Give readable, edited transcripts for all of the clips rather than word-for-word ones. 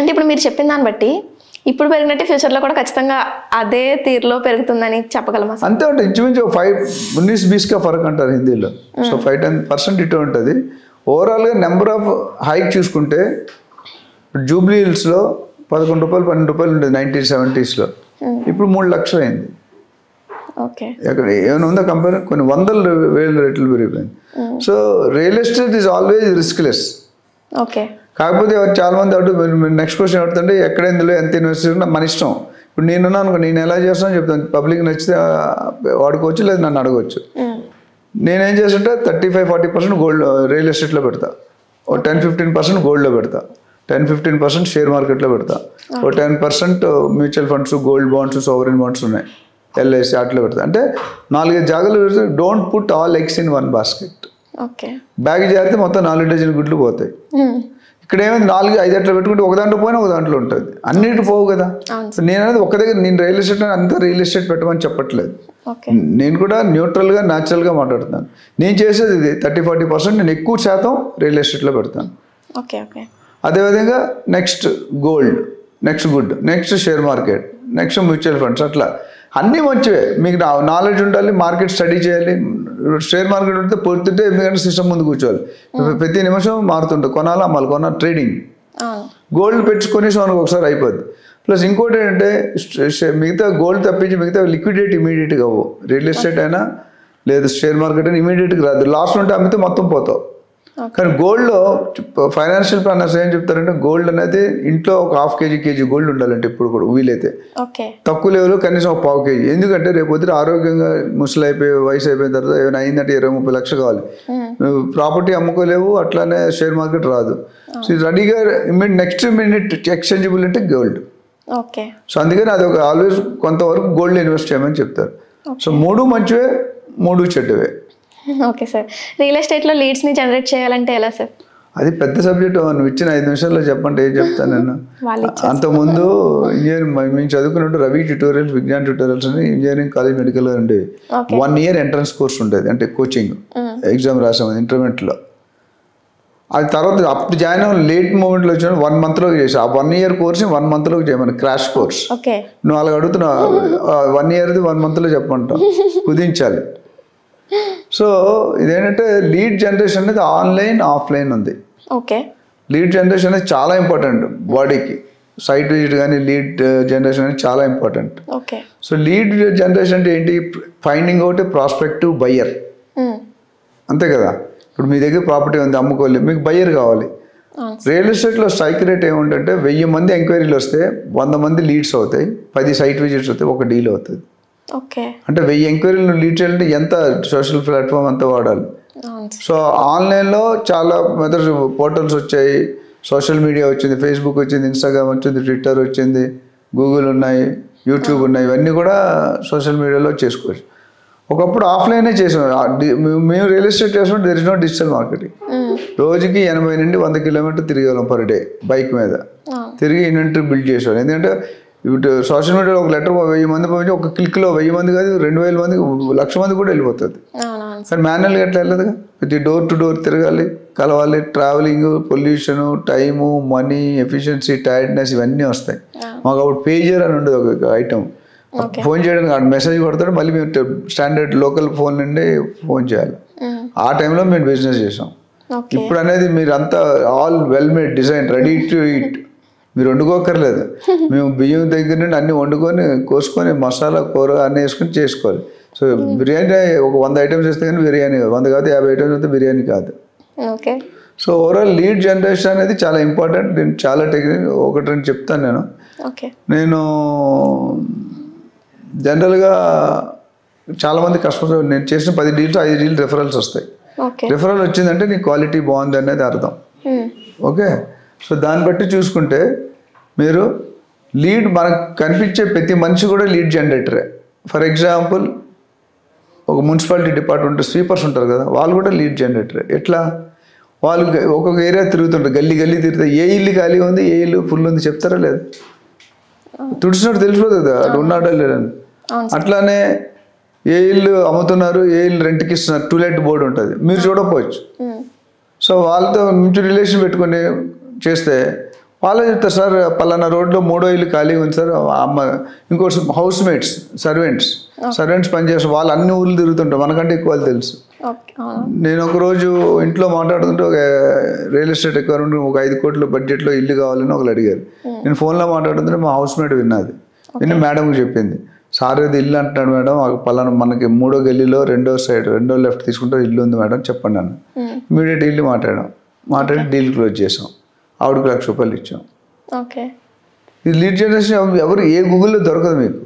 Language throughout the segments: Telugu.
అంటే ఇప్పుడు మీరు చెప్పిన దాన్ని బట్టి ఇప్పుడు పెరిగినట్టే ఫ్యూచర్లో కూడా ఖచ్చితంగా అదే తీరులో పెరుగుతుందని చెప్పగలమా? అంతే ఉంటుంది. ఇంచుమించు 5-19-20 का फर्क అంటారు హిందీలో. సో 5-10% ఇటు ఉంటుంది. ఓవరాల్గా నెంబర్ ఆఫ్ హైక్ చూసుకుంటే జూబ్లీ హిల్స్లో ₹11-12 ఉండేది 1970s. ఇప్పుడు 3 లక్షలు అయింది. ఓకే, ఎక్కడ ఏమైనా ఉందా కంపెనీ? కొన్ని వందల వేల రేట్లు పెరిగిపోయింది. So real estate is always riskless. Okay, కాకపోతే చాలా మంది నెక్స్ట్ క్వశ్చన్ అడుగుతుంటే ఎక్కడ ఇందులో ఎంత ఇన్వెస్ట్ చేసినా మన ఇష్టం. ఇప్పుడు నేనున్నాను అనుకో, నేను ఎలా చేస్తానో చెప్తాను. పబ్లిక్ నచ్చితే వాడుకోవచ్చు, లేదా నన్ను అడగవచ్చు. నేనేం చేస్తుంటే 35-40% గోల్డ్ రియల్ ఎస్టేట్లో పెడతా, ఓ 10-15% గోల్డ్లో పెడతా, 10-15% షేర్ మార్కెట్లో పెడతా, ఓ 10% mutual funds, gold bonds, sovereign bonds ఉన్నాయి, ఎల్ఐసి అట్లా పెడతా. అంటే 4-5 జాగాలు పెడితే don't put all eggs in one basket. Okay, bag చేరితే మొత్తం 4 డజన్ గుడ్లు పోతాయి. ఇక్కడ ఏమైంది 4-5 అట్లా పెట్టుకుంటే ఒక దాంట్లో పోయినా ఒక దాంట్లో ఉంటుంది, అన్నిటి పోవు కదా. నేను అనేది ఒక దగ్గర నేను రియల్ ఎస్టేట్ అంతా రియల్ ఎస్టేట్ పెట్టమని చెప్పట్లేదు. నేను కూడా న్యూట్రల్గా న్యాచురల్గా మాట్లాడుతున్నాను. నేను చేసేది ఇది 30-40% నేను ఎక్కువ శాతం రియల్ ఎస్టేట్లో పెడతాను. Okay, okay. అదేవిధంగా next gold, next good, next share market, next mutual funds, అట్లా అన్నీ మంచివే. మీకు నాలెడ్జ్ ఉండాలి, మార్కెట్ స్టడీ చేయాలి. షేర్ మార్కెట్ ఉంటే పొద్దుంటే ఎందుకంటే సిస్టమ్ ముందు కూర్చోవాలి, ప్రతి నిమిషం మారుతుంటుంది, కొనాలి అమ్మాలి, ట్రేడింగ్. గోల్డ్ పెట్టుకునేసి మనకు ఒకసారి అయిపోద్ది. ప్లస్ ఇంకోటి ఏంటంటే మిగతా గోల్డ్ తప్పించి మిగతా లిక్విడేట్ ఇమీడియట్గా అవ్వవు. రియల్ ఎస్టేట్ అయినా లేదు షేర్ మార్కెట్ అయినా ఇమీడియట్గా రాదు. లాస్ట్ ఉంటే అమ్మితే మొత్తం పోతావు. కానీ గోల్డ్లో ఫైనాన్షియల్ ప్లానర్స్ ఏం చెప్తారంటే గోల్డ్ అనేది ఇంట్లో ఒక 1/2 kg గోల్డ్ ఉండాలంటే ఇప్పుడు కూడా వీలైతే తక్కువ లెవెల్లో కనీసం ఒక 1/2 kg. ఎందుకంటే రేపు పొద్దున ఆరోగ్యంగా ముసలి అయిపోయి వయసు అయిపోయిన తర్వాత ఏమైనా అయిందంటే 20-30 లక్షలు కావాలి. ప్రాపర్టీ అమ్ముకోలేవు, అట్లానే షేర్ మార్కెట్ రాదు. సో రెడీగా నెక్స్ట్ మినిట్ ఎక్స్చేంజబుల్ అంటే గోల్డ్. సో అందుకని అది ఒక ఆల్వేస్ కొంతవరకు గోల్డ్ ఇన్వెస్ట్ చేయమని చెప్తారు. సో 3 మంచివే, 3 చెడ్డవే. ఓకే సార్, రియల్ ఎస్టేట్లో లీడ్స్ని జనరేట్ చేయాలంటే ఎలా సార్? అది పెద్ద సబ్జెక్ట్. నువ్వు ఇచ్చిన 5 నిమిషాల్లో చెప్పంటే ఏం చెప్తాను నేను. అంతకుముందు ఇంజనీరింగ్ మేము చదువుకున్నట్టు రవి ట్యూటోరియల్స్, విజ్ఞాన్ ట్యూటోరియల్స్ అని ఇంజనీరింగ్ కాలేజ్ మెడికల్ ఉండేవి. 1 year ఎంట్రన్స్ కోర్స్ ఉండేది, అంటే కోచింగ్ ఎగ్జామ్ రాసాము ఇంటర్మీడియట్లో. అది తర్వాత అప్పుడు జాయిన్ అవ్వ లేట్ మూమెంట్లో వచ్చిన 1 monthలోకి చేసి ఆ 1 year కోర్స్ని 1 monthలోకి చేయమని క్రాష్ కోర్స్. నువ్వు అలా అడుగుతున్నావు 1 yearది 1 monthలో చెప్పమంటావు, కుదించాలి. సో ఇదేంటంటే లీడ్ జనరేషన్ అనేది ఆన్లైన్ ఆఫ్లైన్ ఉంది. లీడ్ జనరేషన్ అనేది చాలా ఇంపార్టెంట్ బాడీకి. సైట్ విజిట్ కానీ లీడ్ జనరేషన్ అనేది చాలా ఇంపార్టెంట్. సో లీడ్ జనరేషన్ అంటే ఏంటి? ఫైండింగ్ అవుట్ ప్రాస్పెక్టివ్ బయ్యర్, అంతే కదా. ఇప్పుడు మీ దగ్గర ప్రాపర్టీ ఉంది, అమ్ముకోవాలి, మీకు బయ్యర్ కావాలి. రియల్ ఎస్టేట్లో స్ట్రైక్ రేట్ ఏముంటుంటే 1000 మంది ఎంక్వైరీలు వస్తే 100 మంది లీడ్స్ అవుతాయి, 10 సైట్ విజిట్స్ అవుతాయి, 1 డీల్ అవుతుంది. అంటే 1000 ఎంక్వైరీలు లీడ్ చేయాలంటే ఎంత సోషల్ ప్లాట్ఫామ్ అంతా వాడాలి. సో ఆన్లైన్లో చాలా మెథడ్స్, పోర్టల్స్ వచ్చాయి, సోషల్ మీడియా వచ్చింది, ఫేస్బుక్ వచ్చింది, ఇన్స్టాగ్రామ్ వచ్చింది, ట్విట్టర్ వచ్చింది, గూగుల్ ఉన్నాయి, యూట్యూబ్ ఉన్నాయి. ఇవన్నీ కూడా సోషల్ మీడియాలో చేసుకోవచ్చు. ఒకప్పుడు ఆఫ్లైనే చేసాం. మేము రియల్ ఎస్టేట్ చేసినప్పుడు there is no digital marketing. రోజుకి 80 నుండి 100 కిలోమీటర్లు తిరిగేవాళ్ళం పర్ డే బైక్ మీద. తిరిగి ఇన్వెంటరీ బిల్డ్ చేసేవాళ్ళం. ఎందుకంటే ఇప్పుడు సోషల్ మీడియాలో ఒక లెటర్ 1000 మంది పంపించి ఒక క్లిక్లో 1000 మంది కాదు 2000 మంది 1,00,000 మంది కూడా వెళ్ళిపోతుంది. కానీ మాన్యువల్గా ఎట్లా వెళ్ళదుగా, ప్రతి డోర్ టు డోర్ తిరగాలి, కలవాలి, travelling, pollution, time, money, efficiency, tiredness ఇవన్నీ వస్తాయి. మాకు అప్పుడు పేజర్ అని ఉండదు ఒక ఐటమ్. ఫోన్ చేయడానికి మెసేజ్ కొడతాడు, మళ్ళీ మేము స్టాండర్డ్ లోకల్ ఫోన్ నుండి ఫోన్ చేయాలి. ఆ టైంలో మేము బిజినెస్ చేసాం. ఇప్పుడు అనేది మీరు అంతా all well made design ready to eat, మీరు వండుకోకర్లేదు. మేము బియ్యం దగ్గర నుండి అన్ని వండుకొని కోసుకొని మసాలా కూర అన్నీ వేసుకొని చేసుకోవాలి. సో బిర్యానీ ఒక 100 items వేస్తే కానీ బిర్యానీ కాదు, 100 కాదు 50 items అయితే బిర్యానీ కాదు. సో ఓవరాల్ లీడ్ జనరేషన్ అనేది చాలా ఇంపార్టెంట్. నేను చాలా టెక్నిక్ 1-2 చెప్తాను. నేను జనరల్గా చాలామంది కస్టమర్స్, నేను చేసిన 10 deals 5 deals రెఫరల్స్ వస్తాయి. రెఫరల్ వచ్చిందంటే నీ క్వాలిటీ బాగుంది అనేది అర్థం. ఓకే, సో దాన్ని బట్టి చూసుకుంటే మీరు లీడ్ మనకు కనిపించే ప్రతి మనిషి కూడా లీడ్ జనరేటరే. ఫర్ ఎగ్జాంపుల్ ఒక మున్సిపాలిటీ డిపార్ట్మెంట్ స్వీపర్స్ ఉంటారు కదా, వాళ్ళు కూడా లీడ్ జనరేటరే. ఎట్లా? వాళ్ళు ఒక్కొక్క ఏరియా తిరుగుతుంటారు, గల్లీ గల్లీ తిరుగుతారు, ఏ ఇల్లు ఖాళీ ఉంది, ఏ ఇల్లు ఫుల్ ఉంది చెప్తారా లేదు? తుడిచినట్టు తెలిసిపోతుంది కదా అటు ఉన్నాడా లేదని. అట్లానే ఏ ఇల్లు అమ్ముతున్నారు, ఏ ఇల్లు రెంట్కి ఇస్తున్నారు, టు లెట్ బోర్డు ఉంటుంది, మీరు చూడకపోవచ్చు. సో వాళ్ళతో మంచి రిలేషన్ పెట్టుకొని చేస్తే వాళ్ళే చెప్తారు, సార్ పలానా రోడ్లో 3వ ఇల్లు ఖాళీగా ఉంది సార్, అమ్మ ఇంకోటి హౌస్ మేట్స్ సర్వెంట్స్ పనిచేస్తారు, వాళ్ళు అన్ని ఊర్లు తిరుగుతుంటారు, మనకంటే ఎక్కువ వాళ్ళు తెలుసు. నేను ఒకరోజు ఇంట్లో మాట్లాడుతుంటే ఒక రియల్ ఎస్టేట్ అకౌంట్ ఒక 5 కోట్ల బడ్జెట్లో ఇల్లు కావాలని ఒకరు అడిగారు. నేను ఫోన్లో మాట్లాడుతుంటే మా హౌస్ మేట్ విన్నది, విని మేడంకి చెప్పింది, సార్ ఇది ఇల్లు అంటున్నాడు మేడం, పలానా మనకి 3వ గల్లీలో 2వ సైడ్ 2వ లెఫ్ట్ తీసుకుంటే ఇల్లు ఉంది మేడం చెప్పండి అన్న. ఇమీడియట్ ఇల్లు మాట్లాడి డీల్ క్లోజ్ చేసాం, ఆవిడకి ₹1,00,000 ఇచ్చాం. ఇది లీడ్ జనరేషన్ ఎవరు ఏ గూగుల్లో దొరకదు మీకు.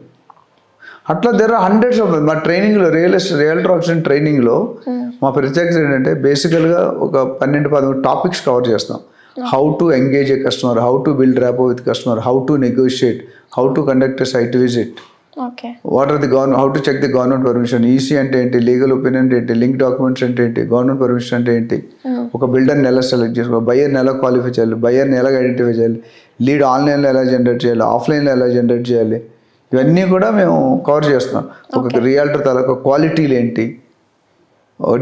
అట్లా దేర్ ఆర్ హండ్రెడ్స్ ఆఫ్ మా ట్రైనింగ్లో రియల్టర్ ఆప్షన్ ట్రైనింగ్లో మా ప్రత్యేకత ఏంటంటే బేసికల్గా ఒక 12-13 టాపిక్స్ కవర్ చేస్తాం. How to engage a customer, how to build rapport with customer, how to negotiate, how to conduct a site visit, what are the how to check the government permission, EC అంటే ఏంటి, లీగల్ ఒపీనియన్ ఏంటి, లింక్ డాక్యుమెంట్స్ అంటే ఏంటి, గవర్నమెంట్ పర్మిషన్ అంటే ఏంటి, ఒక బిల్డర్ని ఎలా సెలెక్ట్ చేసుకోవాలి, బయ్యర్ని ఎలా క్వాలిఫై చేయాలి, బయ్యర్ని ఎలా ఐడెంటిఫై చేయాలి, లీడ్ ఆన్లైన్లో ఎలా జనరేట్ చేయాలి, ఆఫ్లైన్లో ఎలా జనరేట్ చేయాలి, ఇవన్నీ కూడా మేము కవర్ చేస్తున్నాం. ఒక రియల్టర్ తాలూకా క్వాలిటీలు ఏంటి,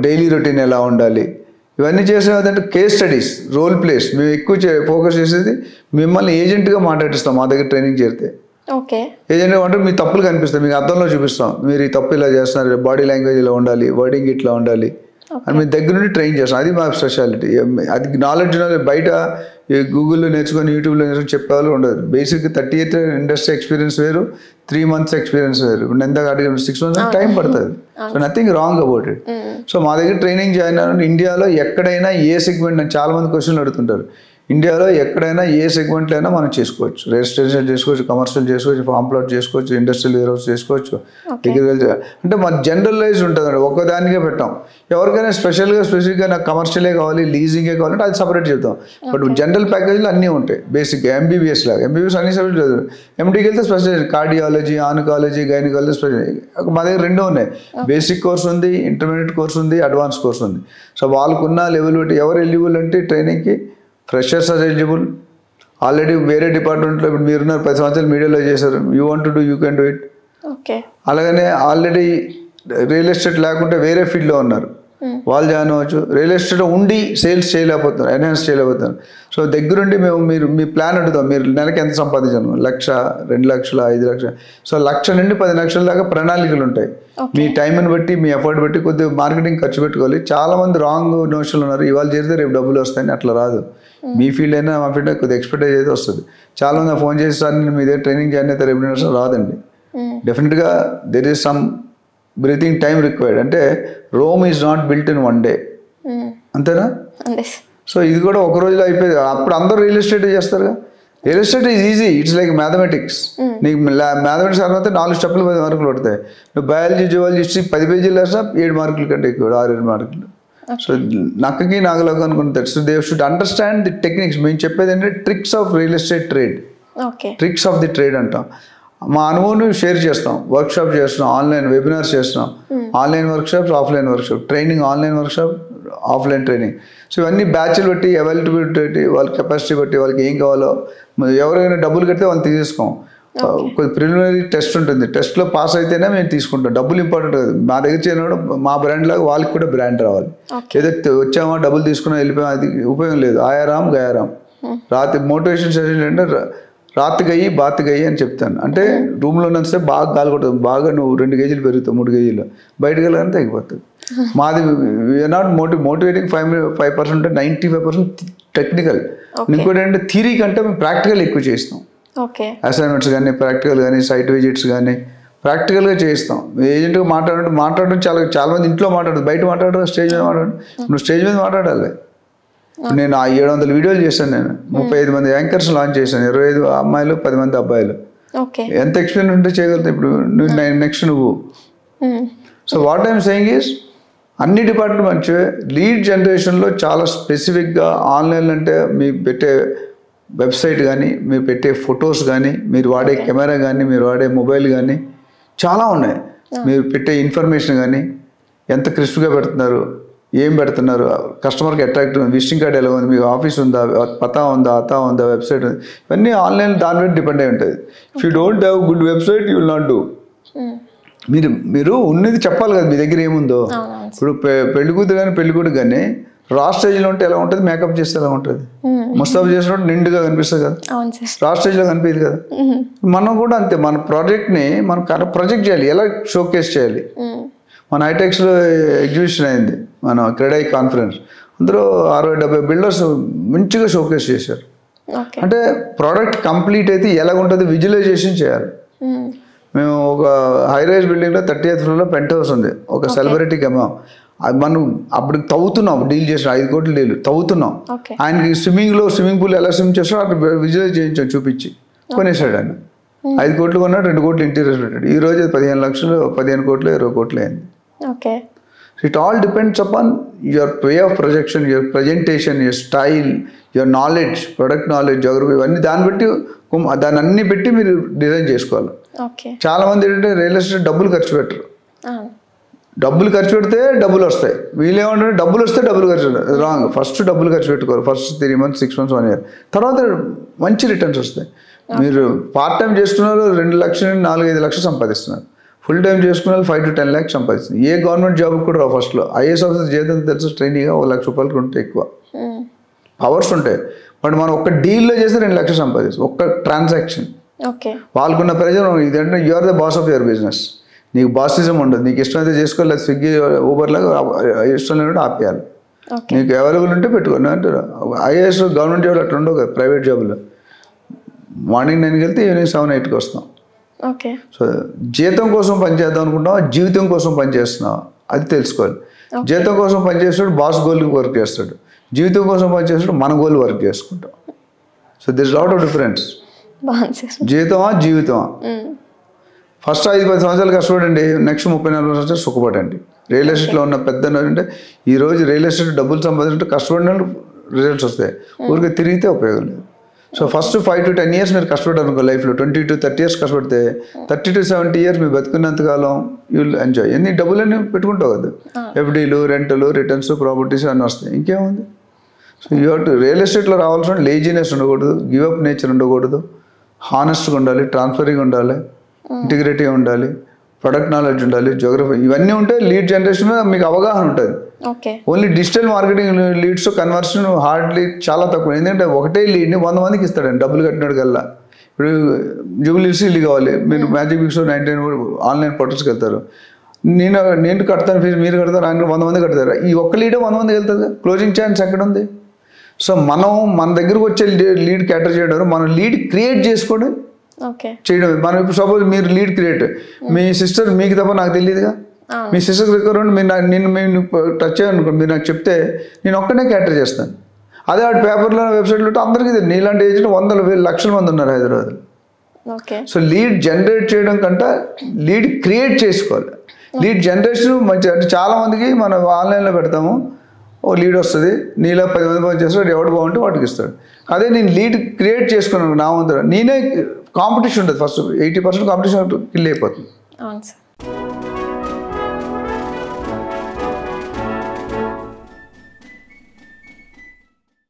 డైలీ రొటీన్ ఎలా ఉండాలి, ఇవన్నీ చేసేదంటే కేస్ స్టడీస్, రోల్ ప్లేస్. మేము ఎక్కువ ఫోకస్ చేసేది మిమ్మల్ని ఏజెంట్గా మాట్లాడిస్తాం మా దగ్గర ట్రైనింగ్ చేరితే. ఏజెంట్ అంటే మీ తప్పులు కనిపిస్తాయి, మీకు అర్థంలో చూపిస్తాం, మీరు ఈ తప్పు ఇలా చేస్తున్నారు, బాడీ లాంగ్వేజ్ ఇలా ఉండాలి, వర్డింగ్ ఇట్లా ఉండాలి అని మీ దగ్గర నుండి ట్రైన్ చేస్తాం. అది మా స్పెషాలిటీ. అది నాలెడ్జ్ బయట గూగుల్లో నేర్చుకొని యూట్యూబ్లో నేర్చుకొని చెప్పేవాళ్ళు ఉండదు. బేసిక్ 30 years ఇండస్ట్రీ ఎక్స్పీరియన్స్ వేరు, 3 months ఎక్స్పీరియన్స్ వేరు. ఇప్పుడు నేను ఎంతగా అడిగిన 6 months టైం పడుతుంది. So nothing wrong about it. So మా దగ్గర ట్రైనింగ్ జాయిన్ అయిన ఇండియాలో ఎక్కడైనా ఏ సెగ్మెంట్, నేను చాలా మంది క్వశ్చన్లు అడుగుతుంటారు, ఇండియాలో ఎక్కడైనా ఏ సెగ్మెంట్లో అయినా మనం చేసుకోవచ్చు. రెసిడెన్షియల్ చేసుకోవచ్చు, కమర్షియల్ చేసుకోవచ్చు, ఫామ్ ప్లాట్ చేసుకోవచ్చు, ఇండస్ట్రియల్ వేర్ హౌస్ చేసుకోవచ్చు, అగ్రికల్చర్. అంటే మన జనరలైజ్ ఉంటుందండి, ఒక్కదానికే పెట్టాం. ఎవరికైనా స్పెసిఫిక్గా నాకు కమర్షియలే కావాలి, లీజింగే కావాలంటే అది సపరేట్ చెప్తాం. బట్ జనరల్ ప్యాకేజీలో అన్నీ ఉంటాయి. బేసిక్గా ఎంబీబీఎస్ లాగా, ఎంబీబీఎస్ అన్ని సబ్జెక్ట్ చదువు. ఎండీకి వెళ్తే special cardiology, oncology, gynaecology special. మా దగ్గర 2 ఉన్నాయి, బేసిక్ కోర్స్ ఉంది, ఇంటర్మీడియట్ కోర్స్ ఉంది, అడ్వాన్స్ కోర్స్ ఉంది. సో వాళ్ళకున్న లెవెల్ బట్టి ఎవరు ఎలిజిబుల్ అంటే ట్రైనింగ్కి ఫ్రెషర్స్ ఆర్ ఎలిజిబుల్, ఆల్రెడీ వేరే డిపార్ట్మెంట్లో ఇప్పుడు మీరున్నారు 10 సంవత్సరాలు మీడియాలో చేశారు, you want to do you can do it. అలాగనే ఆల్రెడీ రియల్ ఎస్టేట్ లేకుంటే వేరే ఫీల్డ్లో ఉన్నారు, వాళ్ళు జాయిన్ అవ్వచ్చు. రియల్ ఎస్టేట్ ఉండి సేల్స్ చేయలేకపోతున్నారు, ఎన్హాన్స్ చేయలేకపోతున్నారు. సో దగ్గరుండి మీరు మీ ప్లాన్ అడుగుతాం, మీరు నెలకి ఎంత సంపాదించాను, 1,00,000, 2,00,000, 5,00,000. సో 1,00,000 నుండి 10 లక్షల దాకా ప్రణాళికలు ఉంటాయి. మీ టైంని బట్టి, మీ ఎఫర్ట్ బట్టి కొద్దిగా మార్కెటింగ్ ఖర్చు పెట్టుకోవాలి. చాలా మంది రాంగ్ నోషన్లు ఉన్నారు, ఇవాళ చేరితే రేపు డబ్బులు వస్తాయని. అట్లా రాదు. మీ ఫీల్డ్ అయినా మా ఫీల్డ్ కొద్దిగా ఎక్స్పెక్టేజ్ అయితే వస్తుంది. చాలా మంది ఫోన్ చేసి సార్ నేను మీ దగ్గర ట్రైనింగ్ జాయిన్ అయితే రేపు రాదండి. డెఫినెట్గా there is some breathing time required. అంటే Rome is not built in 1 day, అంతేనా? సో ఇది కూడా ఒక రోజులో అయిపోయింది. అప్పుడు అందరూ రియల్ ఎస్టేట్ చేస్తారుగా. Real estate is easy, it's like mathematics. నీకు మ్యాథమెటిక్స్ అర్థమైతే 4 స్టెప్లు 10 మార్కులు పడతాయి. నువ్వు బయాలజీ, జువాలజీ, హిస్టరీ 10 పేజీలు వేసినా 7 మార్కుల కంటే ఎక్కువ, 6-7 మార్కులు. సో నక్కకి నాగలకు అనుకుంటారు. So they should understand the techniques. మేము చెప్పేది ఏంటంటే tricks of real estate trade, tricks of the trade అంటాం. మా అనుభవం షేర్ చేస్తాం, వర్క్షాప్ చేస్తున్నాం, ఆన్లైన్ వెబినార్స్ చేస్తున్నాం, online workshops, offline workshop, training, online workshop, offline training. So ఇవన్నీ బ్యాచ్లు బట్టి, అవైలబిలిటీ బట్టి, వాళ్ళ కెపాసిటీ బట్టి, వాళ్ళకి ఏం కావాలో, ఎవరైనా డబ్బులు కడితే వాళ్ళు తీసేసుకోం. కొద్ది ప్రిలిమినరీ టెస్ట్ ఉంటుంది, టెస్ట్లో పాస్ అయితేనే మేము తీసుకుంటాం. డబ్బులు ఇంపార్టెంట్ కాదు. మా దగ్గర చేయడం మా బ్రాండ్ లాగా వాళ్ళకి కూడా బ్రాండ్ రావాలి. ఏదైతే వచ్చామో డబ్బులు తీసుకున్నా వెళ్ళిపోయాం, అది ఉపయోగం లేదు. ఆయారాం గయారాం. రాత్రి మోటివేషన్ సెషన్ అంటే రాత్రిగయ్యి బాతిగయ్యి అని చెప్తాను. అంటే రూమ్లో ఉన్నంతసేపు బాగా గాలి కొడుతుంది, బాగా నువ్వు 2 కేజీలు పెరుగుతావు, 3 కేజీలు, బయటకు వెళ్ళగానే తగ్గిపోతుంది. మాది వీఆర్ నాట్ మోటివేటింగ్ 5% అంటే 95% టెక్నికల్. ఇంకోటి ఏంటంటే థియరీ కంటే మేము ప్రాక్టికల్ ఎక్కువ చేస్తాం. అసైన్మెంట్స్ కానీ, ప్రాక్టికల్ కానీ, సైట్ విజిట్స్ కానీ ప్రాక్టికల్గా చేయిస్తాం. ఏజెంట్గా మాట్లాడడం చాలా మంది ఇంట్లో మాట్లాడదు, బయట మాట్లాడరు, స్టేజ్ మీద మాట్లాడు. నువ్వు స్టేజ్ మీద మాట్లాడాలి. నేను 700 వీడియోలు చేశాను. నేను 35 మంది యాంకర్స్ లాంచ్ చేశాను, 25 అమ్మాయిలు, 10 మంది అబ్బాయిలు. ఎంత ఎక్స్పీరియన్స్ ఉంటే చేయగలుగుతావు. ఇప్పుడు నెక్స్ట్ నువ్వు. So what I'm saying is అన్ని డిపార్ట్మెంట్ మంచివే. లీడ్ జనరేషన్లో చాలా స్పెసిఫిక్గా ఆన్లైన్ అంటే మీ పెట్టే వెబ్సైట్ కానీ, మీరు పెట్టే ఫొటోస్ కానీ, మీరు వాడే కెమెరా కానీ, మీరు వాడే మొబైల్ కానీ చాలా ఉన్నాయి. మీరు పెట్టే ఇన్ఫర్మేషన్ కానీ ఎంత క్రిస్ప్గా పెడుతున్నారు, ఏం పెడుతున్నారు, కస్టమర్కి అట్రాక్టివ్, విజిటింగ్ కార్డ్ ఎలా ఉంది, మీకు ఆఫీస్ ఉందా, పతా ఉందా, అతా ఉందా, వెబ్సైట్ ఉంది, ఇవన్నీ ఆన్లైన్ దాని మీద డిపెండ్ అయి ఉంటుంది. If you don't have good website you will not do. మీరు ఉన్నది చెప్పాలి కదా మీ దగ్గర ఏముందో. ఇప్పుడు పెళ్లి కూతురు కానీ పెళ్లి కొడుకు కానీ రా స్టేజ్లో ఉంటే ఎలా ఉంటుంది, మేకప్ చేస్తే ఎలా ఉంటుంది, ముస్తాబు చేసినప్పుడు నిండుగా కనిపిస్తుంది కదా, అవును సార్. రా స్టేజ్లో కనిపించదు కదా. మనం కూడా అంతే, మన ప్రాజెక్ట్ని మనం ప్రొజెక్ట్ చేయాలి, ఎలా షోకేస్ చేయాలి. మన హైటెక్స్లో ఎగ్జిబిషన్ అయింది, మన క్రెడై కాన్ఫరెన్స్, అందులో 60-70 బిల్డర్స్ మంచిగా షోకేస్ చేశారు. అంటే ప్రోడక్ట్ కంప్లీట్ అయితే ఎలా ఉంటుంది విజువలైజేషన్ చేయాలి. మేము ఒక హైరైజ్ బిల్డింగ్లో 30th ఫ్లోర్లో పెంట్ హౌస్ ఉంది, ఒక సెలబ్రిటీకి అమ్మాం. అది మనం అప్పుడు తవ్వుతున్నాం, డీల్ చేసిన 5 కోట్ల డీల్ తవ్వుతున్నాం. ఆయనకి స్విమ్మింగ్ పూల్ ఎలా స్విమ్ చేస్తాడో అక్కడ విజువలైజ్ చేయించాం, చూపించి కొనేసాడు ఆయన. 5 కోట్లు కొన్నాడు, 2 కోట్లు ఇంటీరియర్స్ పెట్టాడు. ఈ రోజు 15 లక్షలు, 15 కోట్లు, 20 కోట్లు అయింది. It all depends upon your way of projection, your presentation, your style, your knowledge, product knowledge, geography, ఇవన్నీ దాన్ని బట్టి దాన్ని అన్ని పెట్టి మీరు డిజైన్ చేసుకోవాలి. చాలా మంది ఏంటంటే రియల్ ఎస్టేట్ డబ్బులు ఖర్చు పెట్టరు, డబ్బులు ఖర్చు పెడితే డబ్బులు వస్తాయి. వీళ్ళు ఏమంటారు డబ్బులు వస్తే డబ్బులు ఖర్చు పెట్టారు. రాంగ్. ఫస్ట్ డబ్బులు ఖర్చు పెట్టుకోరు, ఫస్ట్ 3 months, 6 months, 1 year, తర్వాత మంచి రిటర్న్స్ వస్తాయి. మీరు పార్ట్ టైం చేసుకున్నారు 2 లక్షలు 4-5 లక్షలు సంపాదిస్తున్నారు, ఫుల్ టైం చేసుకున్న 5 to 10 lakhs సంపాదిస్తుంది. ఏ గవర్నమెంట్ జాబ్ కూడా రావు. ఫస్ట్లో ఐఏఎస్ ఆఫీసర్ జీతం తెలుసు, ట్రైనింగ్గా 1 లక్ష రూపాయలకి ఉంటే ఎక్కువ పవర్స్ ఉంటాయి. బట్ మనం ఒక్క డీల్లో చేస్తే 2 లక్షలు సంపాదిస్తాం, ఒక్క ట్రాన్సాక్షన్. వాళ్ళకున్న ప్రజలు ఇదంటే you are the boss of your business. నీకు బాసిజం ఉండదు, నీకు ఇష్టమైతే చేసుకోవాలి, స్విగ్గీ ఊబర్ లాగా ఇష్టం లేనట్టు ఆపేయాలి. నీకు అవైలబుల్ ఉంటే పెట్టుకోండి అంటారు. ఐఏఎస్ గవర్నమెంట్ జాబ్లో అట్లా ఉండవు కదా, ప్రైవేట్ జాబ్లో మార్నింగ్ 9కి వెళ్తే ఈవినింగ్ 7-8కి వస్తాం. సో జీతం కోసం పనిచేద్దాం అనుకుంటావా, జీవితం కోసం పనిచేస్తున్నావా, అది తెలుసుకోవాలి. జీతం కోసం పనిచేస్తాడు, బాస్ గోల్కి వర్క్ చేస్తాడు. జీవితం కోసం పనిచేస్తాడు, మన గోల్ వర్క్ చేసుకుంటాం. So this lot of difference. జీవితమా జీవితమా, ఫస్ట్ 5-10 సంవత్సరాలు కష్టపడండి, నెక్స్ట్ 30-40 సంవత్సరాలు సుఖపడండి. రియల్ ఎస్టేట్లో ఉన్న పెద్ద అంటే ఈరోజు రియల్ ఎస్టేట్ డబ్బులు సంపాదించే కష్టపడిన రిజల్ట్స్ వస్తాయి, ఊరికే తిరిగితే ఉపయోగం లేదు. సో ఫస్ట్ 5 to 10 years మీరు కష్టపడ్డారు అనుకో, లైఫ్లో 20 to 30 years కష్టపడితే 30 to 70 years మీరు బతుకున్నంతకాలం యూ విల్ ఎంజాయ్. ఎన్ని డబ్బులన్నీ పెట్టుకుంటావు కదా, ఎఫ్డీలు, రెంటలు, రిటర్న్స్, ప్రాపర్టీస్ అన్నీ వస్తాయి, ఇంకేముంది. So you have to real ఎస్టేట్లో రావాల్సిన లేజినెస్ ఉండకూడదు, గివ్ అప్ నేచర్ ఉండకూడదు, హానెస్ట్గా ఉండాలి, ట్రాన్స్పరింగ్ ఉండాలి, ఇంటిగ్రిటీ ఉండాలి, ప్రొడక్ట్ నాలెడ్జ్ ఉండాలి, జోగ్రఫీ, ఇవన్నీ ఉంటే లీడ్ జనరేషన్ మీద మీకు అవగాహన ఉంటుంది. Only digital marketing leads conversion hardly చాలా తక్కువ. ఎందుకంటే ఒకటే లీడ్ని 100 మందికి ఇస్తాడండి డబ్బులు కట్టినాడు కల్లా. ఇప్పుడు జూబిలీస్ ఇల్లు కావాలి, మీరు మ్యాజిక్ బిక్స్ 99 ఆన్లైన్ పోర్టల్స్కి వెళ్తారు, నేను కడతాను ఫీజు, మీరు కడతారు, ఆయన 100 మంది కడతారు. ఈ ఒక్క లీడే 100 మందికి వెళ్తుంది, క్లోజింగ్ ఛాన్స్ ఎక్కడ ఉంది? సో మనం మన దగ్గరకు వచ్చే లీడ్ క్యాటర్ చేయడం, మనం లీడ్ క్రియేట్ చేసుకోవడం చేయడం. మనం ఇప్పుడు సపోజ్ మీరు లీడ్ క్రియేట్, మీ సిస్టర్ మీకు తప్ప నాకు తెలియదుగా, మీ సిస్టర్ రిక్వైర్మెంట్ నేను టచ్ చేయాలనుకోండి, మీరు నాకు చెప్తే నేను ఒక్కనే క్యాటర్ చేస్తాను. అదే వాటి పేపర్లో వెబ్సైట్లో అందరికీ తెలియదు. నీలాంటి ఏజెంట్ 100,000 లక్షల మంది ఉన్నారు హైదరాబాద్లో. సో లీడ్ జనరేట్ చేయడం కంటే లీడ్ క్రియేట్ చేసుకోవాలి. లీడ్ జనరేషన్ మంచి, అంటే చాలామందికి మనం ఆన్లైన్లో పెడతాము, ఓ లీడ్ వస్తుంది, నీలో 10 మంది పని చేస్తాడు, ఎవడు బాగుంటే వాటికి ఇస్తాడు. అదే నేను లీడ్ క్రియేట్ చేసుకున్నాను నా వంతు, నేనే కాంపిటీషన్ ఉంటుంది. ఫస్ట్ 80% కాంపిటీషన్ కిల్ అయిపోతుంది.